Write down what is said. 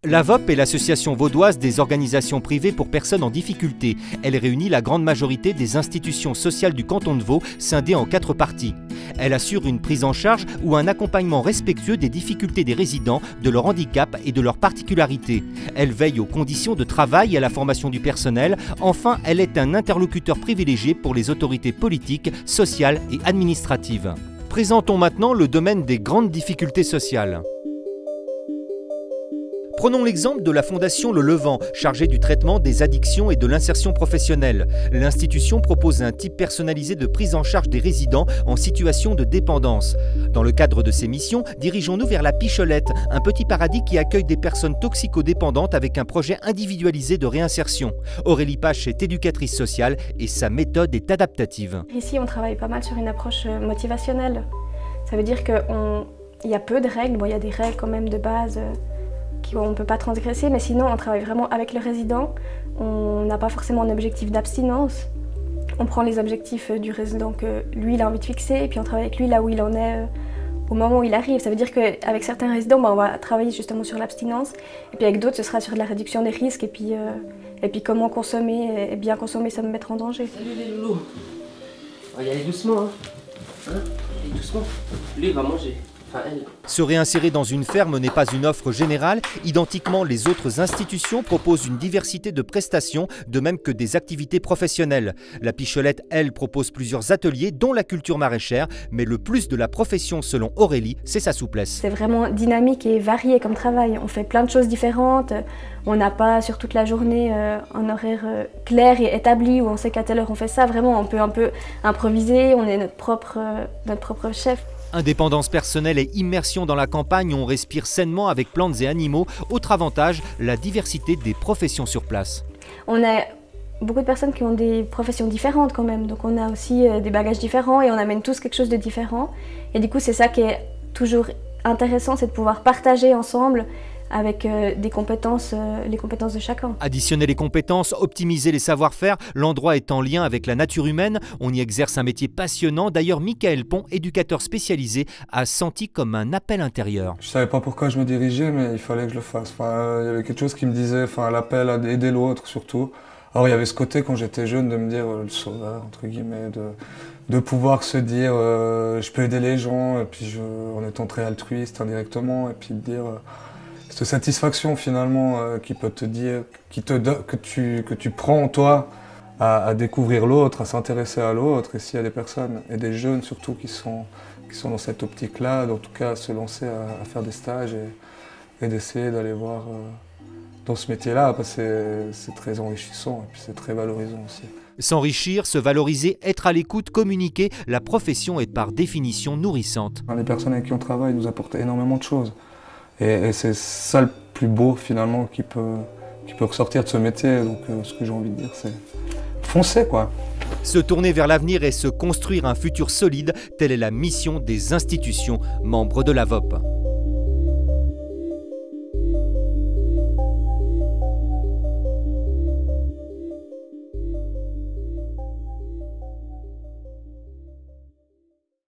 La VOP est l'association vaudoise des organisations privées pour personnes en difficulté. Elle réunit la grande majorité des institutions sociales du canton de Vaud, scindées en 4 parties. Elle assure une prise en charge ou un accompagnement respectueux des difficultés des résidents, de leur handicap et de leurs particularités. Elle veille aux conditions de travail et à la formation du personnel. Enfin, elle est un interlocuteur privilégié pour les autorités politiques, sociales et administratives. Présentons maintenant le domaine des grandes difficultés sociales. Prenons l'exemple de la Fondation Le Levant, chargée du traitement des addictions et de l'insertion professionnelle. L'institution propose un type personnalisé de prise en charge des résidents en situation de dépendance. Dans le cadre de ces missions, dirigeons-nous vers la Picholette, un petit paradis qui accueille des personnes toxicodépendantes avec un projet individualisé de réinsertion. Aurélie Pache est éducatrice sociale et sa méthode est adaptative. Ici, on travaille pas mal sur une approche motivationnelle. Ça veut dire qu'il y a peu de règles. Bon, il y a des règles quand même de base qu'on ne peut pas transgresser, mais sinon on travaille vraiment avec le résident. On n'a pas forcément un objectif d'abstinence. On prend les objectifs du résident que lui il a envie de fixer et puis on travaille avec lui là où il en est au moment où il arrive. Ça veut dire qu'avec certains résidents, on va travailler justement sur l'abstinence et puis avec d'autres ce sera sur la réduction des risques et puis comment consommer et bien consommer sans me mettre en danger. Salut les loulous. On va y aller doucement, hein. Allez doucement. Lui il va manger. Se réinsérer dans une ferme n'est pas une offre générale. Identiquement, les autres institutions proposent une diversité de prestations, de même que des activités professionnelles. La Picholette, elle, propose plusieurs ateliers, dont la culture maraîchère, mais le plus de la profession, selon Aurélie, c'est sa souplesse. C'est vraiment dynamique et varié comme travail. On fait plein de choses différentes. On n'a pas sur toute la journée un horaire clair et établi où on sait qu'à telle heure on fait ça. Vraiment, on peut un peu improviser, on est notre propre chef. Indépendance personnelle et immersion dans la campagne, on respire sainement avec plantes et animaux. Autre avantage, la diversité des professions sur place. On a beaucoup de personnes qui ont des professions différentes quand même, donc on a aussi des bagages différents et on amène tous quelque chose de différent. Et du coup, c'est ça qui est toujours intéressant, c'est de pouvoir partager ensemble avec les compétences de chacun. Additionner les compétences, optimiser les savoir-faire, l'endroit est en lien avec la nature humaine. On y exerce un métier passionnant. D'ailleurs, Michael Pont, éducateur spécialisé, a senti comme un appel intérieur. Je ne savais pas pourquoi je me dirigeais, mais il fallait que je le fasse. Il y avait quelque chose qui me disait, l'appel à aider l'autre surtout. Alors il y avait ce côté quand j'étais jeune de me dire le sauveur, entre guillemets, de pouvoir se dire je peux aider les gens, et puis en étant très altruiste indirectement, et puis de dire cette satisfaction finalement qui peut te dire, que tu prends toi à découvrir l'autre, à s'intéresser à l'autre, et s'il y a des personnes, et des jeunes surtout qui sont dans cette optique-là, en tout cas à se lancer à faire des stages et d'essayer d'aller voir dans ce métier-là, parce que c'est très enrichissant et puis c'est très valorisant aussi. S'enrichir, se valoriser, être à l'écoute, communiquer, la profession est par définition nourrissante. Les personnes avec qui on travaille nous apportent énormément de choses. Et c'est ça le plus beau finalement qui peut ressortir de ce métier. Donc ce que j'ai envie de dire, c'est foncez quoi. Se tourner vers l'avenir et se construire un futur solide, telle est la mission des institutions membres de la VOP.